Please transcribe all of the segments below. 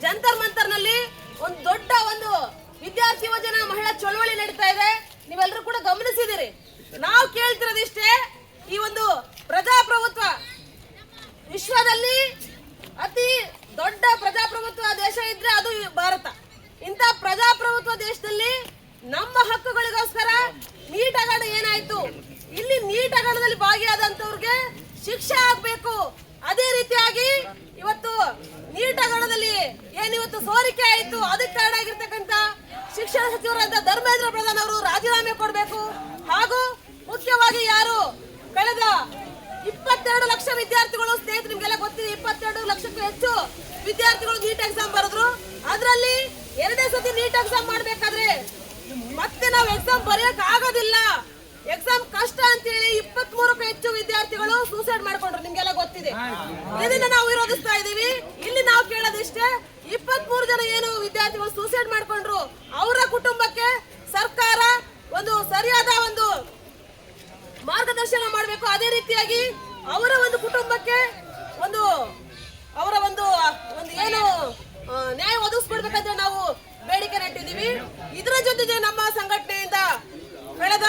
ಜಂತರ್ ಮಂತರ್ನಲ್ಲಿ ಒಂದು ದೊಡ್ಡ ಒಂದು ವಿದ್ಯಾರ್ಥಿ ಯುವಜನ ಮಹಿಳಾ ಚಳವಳಿ ನಡೀತಾ ಇದೆ. ನೀವೆಲ್ಲರೂ ಕೂಡ ಗಮನಿಸಿದಿರಿ. ನಾವು ಕೇಳ್ತಿರೋದಿಷ್ಟೇ, ಈ ಒಂದು ಪ್ರಜಾಪ್ರಭುತ್ವ ವಿಶ್ವದಲ್ಲಿ ಅತಿ ದೊಡ್ಡ ಪ್ರಜಾಪ್ರಭುತ್ವ ದೇಶ ಇದ್ರೆ ಅದು ಭಾರತ. ಇಂಥ ಪ್ರಜಾಪ್ರಭುತ್ವ ದೇಶದಲ್ಲಿ ನಮ್ಮ ಹಕ್ಕುಗಳಿಗೋಸ್ಕರ ನೀಟ್ ಹಗರಣ ಏನಾಯ್ತು, ಇಲ್ಲಿ ನೀಟ್ ಹಗರಣದಲ್ಲಿ ಭಾಗಿಯಾದಂತವ್ರಿಗೆ ಶಿಕ್ಷೆ ಆಗ್ಬೇಕು. ಅದೇ ರೀತಿಯಾಗಿ ಇವತ್ತು ನೀಟ್ ಹಗರಣದಲ್ಲಿ ಏನಿವತ್ತು ಸೋರಿಕೆ ಆಯಿತು, ಅದಕ್ಕೆ ಕಾರಣ ಆಗಿರ್ತಕ್ಕಂಥ ಶಿಕ್ಷಣ ಸಚಿವರಾದ ಧರ್ಮೇಂದ್ರ ಪ್ರಧಾನ್ ಅವರು ರಾಜೀನಾಮೆ ಕೊಡಬೇಕು. ಹಾಗೂ ಮುಖ್ಯವಾಗಿ ಯಾರು ಕಳೆದ 22 ಲಕ್ಷ ವಿದ್ಯಾರ್ಥಿಗಳು, ಸ್ನೇಹಿತರು ನಿಮ್ಗೆಲ್ಲ ಗೊತ್ತಿದೆ, 22 ಲಕ್ಷಕ್ಕೂ ಹೆಚ್ಚು ವಿದ್ಯಾರ್ಥಿಗಳು ನೀಟ್ ಎಕ್ಸಾಮ್ ಬರೆದ್ರು. ಅದರಲ್ಲಿ 2ನೇ ಸತಿ ನೀಟ್ ಎಕ್ಸಾಮ್ ಮಾಡ್ಬೇಕಾದ್ರೆ ಮತ್ತೆ ನಾವು ಎಕ್ಸಾಮ್ ಬರೆಯಕ್ ಆಗೋದಿಲ್ಲ, ಎಕ್ಸಾಮ್ ಕಷ್ಟ ಅಂತ ಹೇಳಿ 23ಕ್ಕೂ ಹೆಚ್ಚು ವಿದ್ಯಾರ್ಥಿಗಳು ಸೂಸೈಡ್ ಮಾಡ್ಕೊಂಡ್ರು. ನಿಮ್ಗೆಲ್ಲ ಗೊತ್ತಿದೆ. ಇದನ್ನ ನಾವು ವಿರೋಧಿಸ್ತಾ ಇದೀವಿ. ಇಲ್ಲಿ ನಾವು ಕೇಳೋದಿಷ್ಟೇ, 23 ಜನ ಏನು ವಿದ್ಯಾರ್ಥಿಗಳು ಸೂಸೈಡ್ ಮಾಡ್ಕೊಂಡ್ರು, ಅವರ ಕುಟುಂಬಕ್ಕೆ ಸರ್ಕಾರ ಒಂದು ಸರಿಯಾದ ಒಂದು ಮಾರ್ಗದರ್ಶನ ಮಾಡಬೇಕು. ಅದೇ ರೀತಿಯಾಗಿ ಅವರ ಒಂದು ಕುಟುಂಬಕ್ಕೆ ಅವರ ಒಂದು ಏನು ನ್ಯಾಯ ಒದಗಿಸ್ಕೊಡ್ಬೇಕಂತ ನಾವು ಬೇಡಿಕೆ ನೆಟ್ಟಿದ್ದೀವಿ. ಇದರ ಜೊತೆಗೆ ನಮ್ಮ ಸಂಘಟನೆಯಿಂದ ಕಳೆದ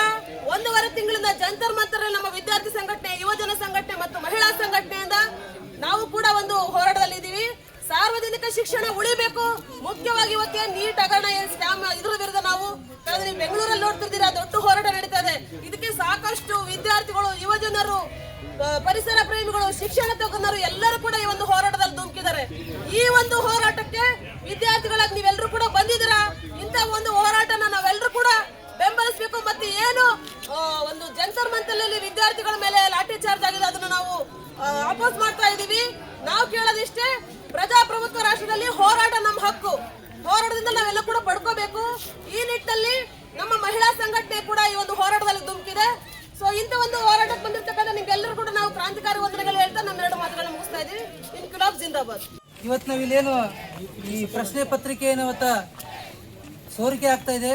1.5 ತಿಂಗಳಿಂದ ಜಂತರ್ ಮಂತರ್ ನಮ್ಮ ವಿದ್ಯಾರ್ಥಿ ಸಂಘಟನೆ, ಯುವಜನ ಸಂಘಟನೆ ಮತ್ತು ಮಹಿಳಾ ಸಂಘಟನೆಯಿಂದ ನಾವು ಕೂಡ ಒಂದು ಹೋರಾಟದಲ್ಲಿ ಇದ್ದೀವಿ. ಸಾರ್ವಜನಿಕ ಶಿಕ್ಷಣ ಉಳಿಬೇಕು. ಮುಖ್ಯವಾಗಿ ಇವತ್ತೇ ನೀಟ್ ಹಗರಣ ಸ್ಕ್ಯಾಮ್ ಇದ್ರ ವಿರುದ್ಧ ನಾವು ನೀವು ಬೆಂಗಳೂರಲ್ಲಿ ನೋಡ್ತಿದ್ದೀರಾ, ದೊಡ್ಡ ಹೋರಾಟ ನಡೀತಾ ಇದೆ. ಇದಕ್ಕೆ ಸಾಕಷ್ಟು ವಿದ್ಯಾರ್ಥಿಗಳು, ಯುವಜನರು, ಪರಿಸರ ಪ್ರೇಮಿಗಳು, ಶಿಕ್ಷಣ ತಜ್ಞರು ಎಲ್ಲರೂ ಕೂಡ ಈ ಒಂದು ಹೋರಾಟದಲ್ಲಿ ಧುಮುಕಿದ್ದಾರೆ. ಈ ಒಂದು ಹೋರಾಟಕ್ಕೆ ವಿದ್ಯಾರ್ಥಿಗಳಾಗಿ ನೀವೆಲ್ಲರೂ ಕೂಡ ಬಂದಿದ್ದೀರಾ. ಇಂಥ ಒಂದು ಹೋರಾಟನ ನಾವೆಲ್ಲರೂ ಕೂಡ ಬೆಂಬಲಿಸಬೇಕು. ಮತ್ತೆ ಏನು ಒಂದು ಜಂತರ್ ಮಂತರ್ನಲ್ಲಿ ವಿದ್ಯಾರ್ಥಿಗಳ ಮೇಲೆ ಲಾಠಿ ಚಾರ್ಜ್ ಆಗಿದೆ, ಅದನ್ನು ನಾವು ಅಪೋಸ್ ಮಾಡ್ತಾ ಇದೀವಿ. ನಾವು ಕೇಳೋದಿಷ್ಟೇ, ಪ್ರಜಾಪ್ರಭುತ್ವ ರಾಷ್ಟ್ರದಲ್ಲಿ ಹೋರಾಟ ನಮ್ಮ ಹಕ್ಕು, ಹೋರಾಟದಿಂದ ನಾವೆಲ್ಲ ಕೂಡ ಪಡ್ಕೋಬೇಕು. ಈ ನಿಟ್ಟಿನಲ್ಲಿ ನಮ್ಮ ಮಹಿಳಾ ಸಂಘಟನೆ ಕೂಡ ಈ ಒಂದು ಹೋರಾಟದಲ್ಲಿ ಧುಮುಕಿದೆ. ಸೊ ಇಂಥ ಒಂದು ಹೋರಾಟಕ್ಕೆ ಬಂದಿರ್ತಕ್ಕಂಥ ನಿಮ್ಗೆಲ್ಲರೂ ಕೂಡ ನಾವು ಕ್ರಾಂತಿಕಾರಿ ವಂದನೆಗಳು ಹೇಳ್ತಾ ನಮ್ಮ 2 ಮಾತುಗಳನ್ನ ಮುಗಿಸ್ತಾ ಇದೀವಿ. ಇನ್ಕಿಲಾಬ್ ಜಿಂದಾಬಾದ್. ಇವತ್ತು ನಾವಿಲ್ಲೇನು ಈ ಪ್ರಶ್ನೆ ಪತ್ರಿಕೆಯನ್ನು ಸೋರಿಕೆ ಆಗ್ತಾ ಇದೆ.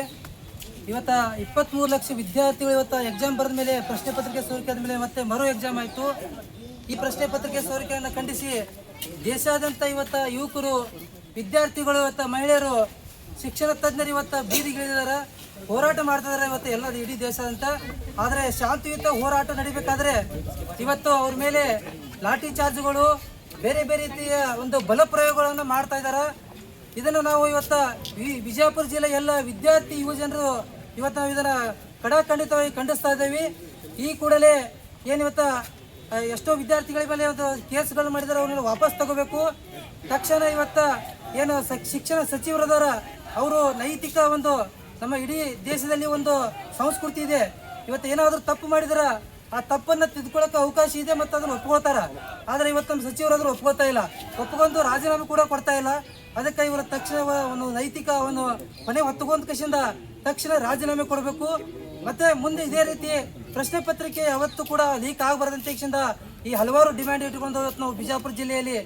ಇವತ್ತು 23 ಲಕ್ಷ ವಿದ್ಯಾರ್ಥಿಗಳು ಇವತ್ತು ಎಕ್ಸಾಮ್ ಬರೆದ ಮೇಲೆ ಪ್ರಶ್ನೆ ಪತ್ರಿಕೆ ಸೋರಿಕೆ ಆದ ಮೇಲೆ ಮತ್ತೆ ಮರು ಎಕ್ಸಾಮ್ ಆಯಿತು. ಈ ಪ್ರಶ್ನೆ ಪತ್ರಿಕೆ ಸೋರಿಕೆಯನ್ನು ಖಂಡಿಸಿ ದೇಶಾದ್ಯಂತ ಇವತ್ತು ಯುವಕರು, ವಿದ್ಯಾರ್ಥಿಗಳು, ಮಹಿಳೆಯರು, ಶಿಕ್ಷಣ ತಜ್ಞರು ಇವತ್ತು ಬೀದಿಗಿಳಿದಾರೆ, ಹೋರಾಟ ಮಾಡ್ತಿದ್ದಾರೆ ಇವತ್ತು ಎಲ್ಲ ಇಡೀ ದೇಶಾದ್ಯಂತ. ಆದರೆ ಶಾಂತಿಯುತ ಹೋರಾಟ ನಡಿಬೇಕಾದ್ರೆ ಇವತ್ತು ಅವ್ರ ಮೇಲೆ ಲಾಠಿ ಚಾರ್ಜ್ಗಳು, ಬೇರೆ ಬೇರೆ ರೀತಿಯ ಒಂದು ಬಲ ಪ್ರಯೋಗಗಳನ್ನು ಮಾಡ್ತಾ ಇದ್ದಾರೆ. ಇದನ್ನು ನಾವು ಇವತ್ತು ವಿಜಯಪುರ ಜಿಲ್ಲೆ ಎಲ್ಲ ವಿದ್ಯಾರ್ಥಿ ಯುವಜನರು ಇವತ್ತು ನಾವು ಇದನ್ನು ಖಡಾಖಂಡಿತವಾಗಿ ಖಂಡಿಸ್ತಾ ಇದ್ದೇವೆ. ಈ ಕೂಡಲೇ ಏನಿವತ್ತು ಎಷ್ಟೋ ವಿದ್ಯಾರ್ಥಿಗಳ ಮೇಲೆ ಒಂದು ಕೇಸ್ಗಳು ಮಾಡಿದ್ದಾರೆ, ಅವನ್ನ ವಾಪಸ್ ತಗೋಬೇಕು. ತಕ್ಷಣ ಇವತ್ತು ಏನು ಶಿಕ್ಷಣ ಸಚಿವರದವರ ಅವರು ನೈತಿಕ ಒಂದು ನಮ್ಮ ಇಡೀ ದೇಶದಲ್ಲಿ ಒಂದು ಸಂಸ್ಕೃತಿ ಇದೆ. ಇವತ್ತು ಏನಾದರೂ ತಪ್ಪು ಮಾಡಿದಾರ ಆ ತಪ್ಪನ್ನು ತಿದ್ಕೊಳ್ಳೋಕೆ ಅವಕಾಶ ಇದೆ ಮತ್ತು ಅದನ್ನು ಒಪ್ಕೊಳ್ತಾರ. ಆದರೆ ಇವತ್ತು ನಮ್ಮ ಸಚಿವರಾದರೂ ಒಪ್ಕೋತಾ ಇಲ್ಲ, ಒಪ್ಕೊಂಡು ರಾಜೀನಾಮೆ ಕೂಡ ಕೊಡ್ತಾ ಇಲ್ಲ. ಅದಕ್ಕೆ ಇವರ ತಕ್ಷಣ ಒಂದು ನೈತಿಕ ಒಂದು ಹೊಣೆ ಹೊತ್ತುಕೊಂಡ ಕಷಿಂದ ತಕ್ಷಣ ರಾಜೀನಾಮೆ ಕೊಡಬೇಕು. ಮತ್ತೆ ಮುಂದೆ ಇದೇ ರೀತಿ ಪ್ರಶ್ನೆ ಪತ್ರಿಕೆ ಯಾವತ್ತೂ ಕೂಡ ಲೀಕ್ ಆಗಬಾರ್ದಂತ ಈ ಹಲವಾರು ಡಿಮ್ಯಾಂಡ್ ಇಟ್ಕೊಂಡು ನಾವು ಬಿಜಾಪುರ ಜಿಲ್ಲೆಯಲ್ಲಿ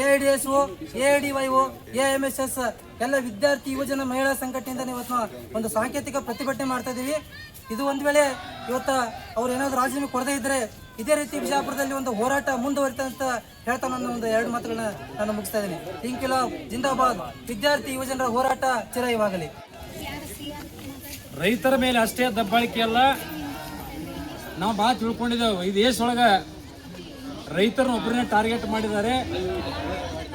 AIDSO, AIDYO, AMSS ಎಲ್ಲ ವಿದ್ಯಾರ್ಥಿ ಯುವಜನ ಮಹಿಳಾ ಸಂಘಟನೆಯಿಂದ ಇವತ್ತು ಒಂದು ಸಾಂಕೇತಿಕ ಪ್ರತಿಭಟನೆ ಮಾಡ್ತಾ ಇದ್ದೀವಿ. ಇದು ಒಂದು ವೇಳೆ ಇವತ್ತು ಅವ್ರು ಏನಾದರೂ ರಾಜೀನಾಮೆ ಕೊಡದೇ ಇದ್ರೆ ಇದೇ ರೀತಿ ಬಿಜಾಪುರದಲ್ಲಿ ಒಂದು ಹೋರಾಟ ಮುಂದುವರಿತಾ ಅಂತ ಹೇಳ್ತಾ ನನ್ನ ಒಂದು 2 ಮಾತುಗಳನ್ನ ನಾನು ಮುಗಿಸ್ತಾ ಇದ್ದೀನಿ. ಇನ್ಕಿಲಾಬ್ ಜಿಂದಾಬಾದ್. ವಿದ್ಯಾರ್ಥಿ ಯುವಜನರ ಹೋರಾಟ ಚಿರಯವಾಗಲಿ. ರೈತರ ಮೇಲೆ ಅಷ್ಟೇ ದಬ್ಬಾಳಿಕೆ ಅಲ್ಲ, ನಾವು ಭಾಳ ತಿಳ್ಕೊಂಡಿದ್ದೇವೆ. ಈ ದೇಶದೊಳಗೆ ರೈತರನ್ನ ಒಬ್ಬರನ್ನೇ ಟಾರ್ಗೆಟ್ ಮಾಡಿದ್ದಾರೆ.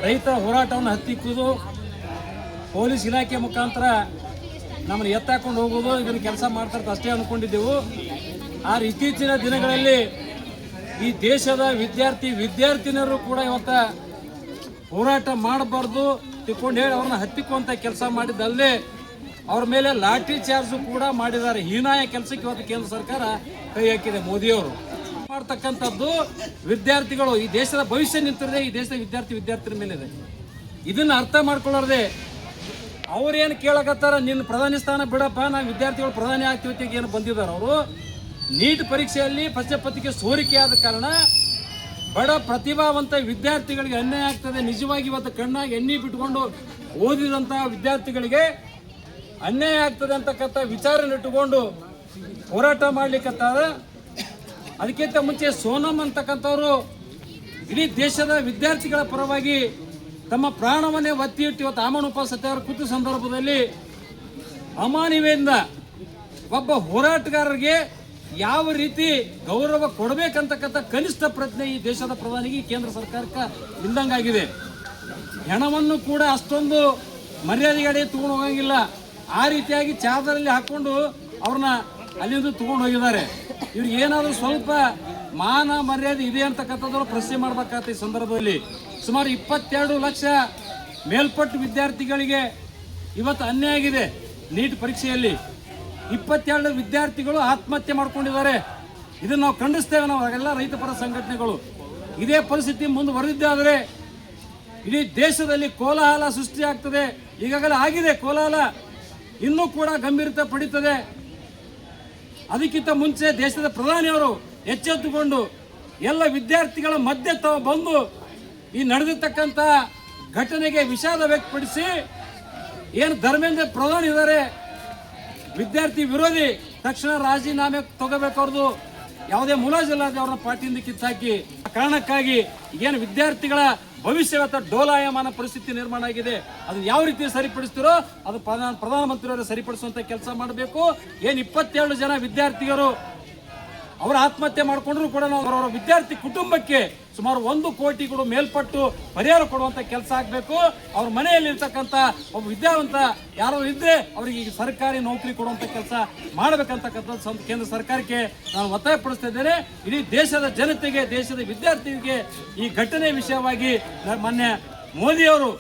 ರೈತರ ಹೋರಾಟವನ್ನು ಹತ್ತಿಕ್ಕುವುದು, ಪೊಲೀಸ್ ಇಲಾಖೆ ಮುಖಾಂತರ ನಮ್ಮನ್ನು ಎತ್ತಾಕೊಂಡು ಹೋಗೋದು, ಇದನ್ನು ಕೆಲಸ ಮಾಡ್ತಾರೆ ಅಷ್ಟೇ ಅಂದ್ಕೊಂಡಿದ್ದೆವು. ಆದರೆ ಇತ್ತೀಚಿನ ದಿನಗಳಲ್ಲಿ ಈ ದೇಶದ ವಿದ್ಯಾರ್ಥಿನಿಯರು ಕೂಡ ಇವತ್ತು ಹೋರಾಟ ಮಾಡಬಾರ್ದು ತಿಳ್ಕೊಂಡು ಹೇಳಿ ಅವ್ರನ್ನ ಹತ್ತಿಕ್ಕುವಂಥ ಕೆಲಸ ಮಾಡಿದ್ದಲ್ಲದೆ ಅವ್ರ ಮೇಲೆ ಲಾಠಿ ಚಾರ್ಜು ಕೂಡ ಮಾಡಿದ್ದಾರೆ. ಹೀನಾಯ ಕೆಲಸಕ್ಕೆ ಇವತ್ತು ಕೇಂದ್ರ ಸರ್ಕಾರ ಕೈ ಹಾಕಿದೆ. ಮೋದಿಯವರು ಮಾಡ್ತಕ್ಕಂಥದ್ದು ವಿದ್ಯಾರ್ಥಿಗಳು, ಈ ದೇಶದ ಭವಿಷ್ಯ ನಿಂತಿರದೆ ಈ ದೇಶದ ವಿದ್ಯಾರ್ಥಿಗಳ ಮೇಲೆ ಇದೆ. ಇದನ್ನು ಅರ್ಥ ಮಾಡ್ಕೊಳ್ಳೋದೇ ಅವ್ರೇನು ಕೇಳಕತ್ತಾರ, ನಿನ್ನ ಪ್ರಧಾನಿ ಸ್ಥಾನ ಬಿಡಪ್ಪ, ನಾವು ವಿದ್ಯಾರ್ಥಿಗಳು ಪ್ರಧಾನಿ ಆಗ್ತೀವಿ ಏನು ಬಂದಿದ್ದಾರೆ. ಅವರು ನೀಟ್ ಪರೀಕ್ಷೆಯಲ್ಲಿ ಪ್ರಶ್ನೆ ಪತ್ರಿಕೆ ಸೋರಿಕೆ ಆದ ಕಾರಣ ಬಡ ಪ್ರತಿಭಾವಂತ ವಿದ್ಯಾರ್ಥಿಗಳಿಗೆ ಅನ್ಯಾಯ ಆಗ್ತದೆ. ನಿಜವಾಗಿ ಇವತ್ತು ಕಣ್ಣಾಗಿ ಎಣ್ಣೆ ಬಿಟ್ಕೊಂಡು ಓದಿದಂತಹ ವಿದ್ಯಾರ್ಥಿಗಳಿಗೆ ಅನ್ಯಾಯ ಆಗ್ತದೆ ಅಂತಕ್ಕಂಥ ವಿಚಾರ ಇಟ್ಟುಕೊಂಡು ಹೋರಾಟ ಮಾಡ್ಲಿಕ್ಕತ್ತಾರ. ಅದಕ್ಕಿಂತ ಮುಂಚೆ ಸೋನಮ್ ಅಂತಕ್ಕಂಥವ್ರು ಇಡೀ ದೇಶದ ವಿದ್ಯಾರ್ಥಿಗಳ ಪರವಾಗಿ ತಮ್ಮ ಪ್ರಾಣವನ್ನೇ ಒತ್ತಿ ಇಟ್ಟು ಇವತ್ತು ಆಮಣಪ್ಪ ಸತ್ಯಾಗ್ರಹ ಕೂತ ಸಂದರ್ಭದಲ್ಲಿ ಅಮಾನವೀಯದಿಂದ ಒಬ್ಬ ಹೋರಾಟಗಾರರಿಗೆ ಯಾವ ರೀತಿ ಗೌರವ ಕೊಡಬೇಕಂತಕ್ಕಂಥ ಕನಿಷ್ಠ ಪ್ರಜ್ಞೆ ಈ ದೇಶದ ಪ್ರಧಾನಿಗೆ ಕೇಂದ್ರ ಸರ್ಕಾರಕ್ಕೆ ಇಲ್ದಂಗಾಗಿದೆ. ಹೆಣವನ್ನು ಕೂಡ ಅಷ್ಟೊಂದು ಮರ್ಯಾದೆಗಡೆ ತಗೊಂಡು ಹೋಗಂಗಿಲ್ಲ. ಆ ರೀತಿಯಾಗಿ ಚಾದರಲ್ಲಿ ಹಾಕೊಂಡು ಅವ್ರನ್ನ ಅಲ್ಲಿಂದ ತಗೊಂಡು ಹೋಗಿದ್ದಾರೆ. ಇವ್ರಿಗೆ ಏನಾದರೂ ಸ್ವಲ್ಪ ಮಾನ ಮರ್ಯಾದೆ ಇದೆ ಅಂತಕ್ಕಂಥದ್ದು ಪ್ರಶ್ನೆ ಮಾಡ್ಬೇಕಾಗತ್ತೆ. ಈ ಸಂದರ್ಭದಲ್ಲಿ ಸುಮಾರು 22 ಲಕ್ಷ ಮೇಲ್ಪಟ್ಟು ವಿದ್ಯಾರ್ಥಿಗಳಿಗೆ ಇವತ್ತು ಅನ್ಯಾಯ ಆಗಿದೆ. ನೀಟ್ ಪರೀಕ್ಷೆಯಲ್ಲಿ 22 ವಿದ್ಯಾರ್ಥಿಗಳು ಆತ್ಮಹತ್ಯೆ ಮಾಡ್ಕೊಂಡಿದ್ದಾರೆ. ಇದನ್ನು ನಾವು ಖಂಡಿಸ್ತೇವೆ. ನಾವು ಎಲ್ಲ ರೈತ ಪರ ಸಂಘಟನೆಗಳು ಇದೇ ಪರಿಸ್ಥಿತಿ ಮುಂದುವರೆದಿದ್ದೇ ಆದರೆ ಇಡೀ ದೇಶದಲ್ಲಿ ಕೋಲಾಹಲ ಸೃಷ್ಟಿಯಾಗ್ತದೆ. ಈಗಾಗಲೇ ಆಗಿದೆ ಕೋಲಾಹಲ, ಇನ್ನೂ ಕೂಡ ಗಂಭೀರತೆ ಪಡೀತದೆ. ಅದಕ್ಕಿಂತ ಮುಂಚೆ ದೇಶದ ಪ್ರಧಾನಿಯವರು ಎಚ್ಚೆತ್ತುಕೊಂಡು ಎಲ್ಲ ವಿದ್ಯಾರ್ಥಿಗಳ ಮಧ್ಯೆ ತಾವು ಬಂದು ಈ ನಡೆದಿರ್ತಕ್ಕಂಥ ಘಟನೆಗೆ ವಿಷಾದ ವ್ಯಕ್ತಪಡಿಸಿ ಏನು ಧರ್ಮೇಂದ್ರ ಪ್ರಧಾನಿ ಇದ್ದಾರೆ ವಿದ್ಯಾರ್ಥಿ ವಿರೋಧಿ, ತಕ್ಷಣ ರಾಜೀನಾಮೆ ತಗೋಬೇಕು. ಅವ್ರದ್ದು ಯಾವುದೇ ಮುಲಾಜಿಲ್ಲದೆ ಅವ್ರನ್ನ ಪಾರ್ಟಿಯಿಂದ ಕಿತ್ತಾಕಿ ಕಾರಣಕ್ಕಾಗಿ ಏನು ವಿದ್ಯಾರ್ಥಿಗಳ ಭವಿಷ್ಯವತ್ತ ಡೋಲಾಯಮಾನ ಪರಿಸ್ಥಿತಿ ನಿರ್ಮಾಣ ಆಗಿದೆ. ಅದು ಯಾವ ರೀತಿ ಸರಿಪಡಿಸ್ತಿರೋ ಅದು ಪ್ರಧಾನಮಂತ್ರಿಯವರು ಸರಿಪಡಿಸುವಂತ ಕೆಲಸ ಮಾಡಬೇಕು. ಏನು 22 ಜನ ವಿದ್ಯಾರ್ಥಿಗಳು ಅವರು ಆತ್ಮಹತ್ಯೆ ಮಾಡಿಕೊಂಡ್ರು ಕೂಡ ನಾವು ಅವರ ವಿದ್ಯಾರ್ಥಿ ಕುಟುಂಬಕ್ಕೆ ಸುಮಾರು 1 ಕೋಟಿ ಕೂಡ ಮೇಲ್ಪಟ್ಟು ಪರಿಹಾರ ಕೊಡುವಂತ ಕೆಲಸ ಆಗಬೇಕು. ಅವ್ರ ಮನೆಯಲ್ಲಿ ಇರ್ತಕ್ಕಂಥ ಒಬ್ಬ ವಿದ್ಯಾವಂತ ಯಾರೋ ಇದ್ರೆ ಅವರಿಗೆ ಸರ್ಕಾರಿ ನೌಕರಿ ಕೊಡುವಂತ ಕೆಲಸ ಮಾಡಬೇಕಂತಕ್ಕಂಥ ಕೇಂದ್ರ ಸರ್ಕಾರಕ್ಕೆ ನಾನು ಒತ್ತಾಯಪಡಿಸ್ತಾ ಇದ್ದೇನೆ. ಇಡೀ ದೇಶದ ಜನತೆಗೆ, ದೇಶದ ವಿದ್ಯಾರ್ಥಿಗಳಿಗೆ ಈ ಘಟನೆ ವಿಷಯವಾಗಿ ಮಾನ್ಯ ಮೋದಿಯವರು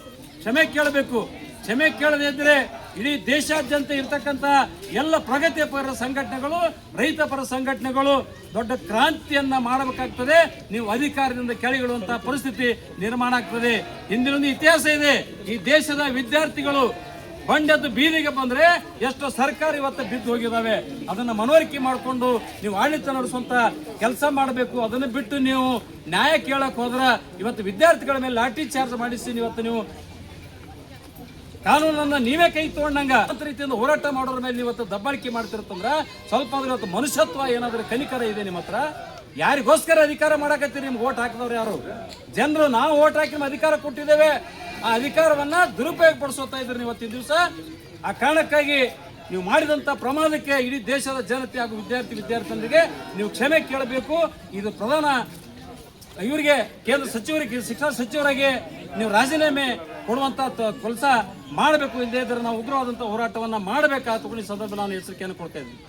ಕ್ಷಮೆ ಕೇಳಬೇಕು. ಕ್ಷಮೆ ಕೇಳದೇ ಇದ್ರೆ ಇಡೀ ದೇಶಾದ್ಯಂತ ಇರ್ತಕ್ಕಂಥ ಎಲ್ಲ ಪ್ರಗತಿಯ ಪರ ಸಂಘಟನೆಗಳು, ರೈತ ಪರ ಸಂಘಟನೆಗಳು ದೊಡ್ಡ ಕ್ರಾಂತಿಯನ್ನ ಮಾಡಬೇಕಾಗ್ತದೆ. ನೀವು ಅಧಿಕಾರದಿಂದ ಕೆಳಗಿಡುವಂತಹ ಪರಿಸ್ಥಿತಿ ನಿರ್ಮಾಣ ಆಗ್ತದೆ. ಹಿಂದಿನೊಂದು ಇತಿಹಾಸ ಇದೆ. ಈ ದೇಶದ ವಿದ್ಯಾರ್ಥಿಗಳು ಬಂಡೆದ್ದು ಬೀದಿಗೆ ಬಂದ್ರೆ ಎಷ್ಟೋ ಸರ್ಕಾರ ಇವತ್ತು ಬಿದ್ದು ಹೋಗಿದಾವೆ. ಅದನ್ನ ಮನವರಿಕೆ ಮಾಡಿಕೊಂಡು ನೀವು ಆಡಳಿತ ನಡೆಸುವಂತ ಕೆಲಸ ಮಾಡಬೇಕು. ಅದನ್ನು ಬಿಟ್ಟು ನೀವು ನ್ಯಾಯ ಕೇಳಕ್ ಹೋದ್ರ ಇವತ್ತು ವಿದ್ಯಾರ್ಥಿಗಳ ಮೇಲೆ ಲಾಠಿ ಚಾರ್ಜ್ ಮಾಡಿಸಿ ಇವತ್ತು ನೀವು ಕಾನೂನನ್ನ ನೀವೇ ಕೈ ತಗೊಂಡಂಗ ರೀತಿಯಿಂದ ಹೋರಾಟ ಮಾಡೋದ್ರ ಮೇಲೆ ಇವತ್ತು ದಬ್ಬಾಳಿಕೆ ಮಾಡ್ತಿರ್ತಂದ್ರ ಸ್ವಲ್ಪ ಆದ್ರೆ ಇವತ್ತು ಮನುಷ್ಯತ್ವ ಏನಾದ್ರೂ ಕನಿಕರ ಇದೆ ನಿಮ್ಮ ಹತ್ರ? ಯಾರಿಗೋಸ್ಕರ ಅಧಿಕಾರ ಮಾಡಕತ್ತೀರಿ? ನಿಮ್ಗೆ ಓಟ್ ಹಾಕಿದವ್ರು ಯಾರು? ಜನರು ನಾವು ಓಟ್ ಹಾಕಿ ಅಧಿಕಾರ ಕೊಟ್ಟಿದ್ದೇವೆ. ಆ ಅಧಿಕಾರವನ್ನ ದುರುಪಯೋಗ ಪಡಿಸೋತಾ ಇದ್ರಿ ಇವತ್ತಿನ ದಿವಸ. ಆ ಕಾರಣಕ್ಕಾಗಿ ನೀವು ಮಾಡಿದಂತ ಪ್ರಮಾದಕ್ಕೆ ಇಡೀ ದೇಶದ ಜನತೆ ಹಾಗೂ ವಿದ್ಯಾರ್ಥಿನಿಯರಿಗೆ ನೀವು ಕ್ಷಮೆ ಕೇಳಬೇಕು. ಇದು ಪ್ರಧಾನ ಇವರಿಗೆ ಕೇಂದ್ರ ಸಚಿವರಿಗೆ, ಶಿಕ್ಷಣ ಸಚಿವರಿಗೆ ನೀವು ರಾಜೀನಾಮೆ ಕೊಡುವಂತ ಕೆಲಸ ಮಾಡಬೇಕು. ಇಲ್ಲದೇ ಇದ್ರೆ ನಾವು ಉಗ್ರವಾದಂತಹ ಹೋರಾಟವನ್ನ ಮಾಡಬೇಕಾದ ಸಂದರ್ಭ ನಾನು ಎಚ್ಚರಿಕೆಯನ್ನು ಕೊಡ್ತಾ ಇದ್ದೀನಿ.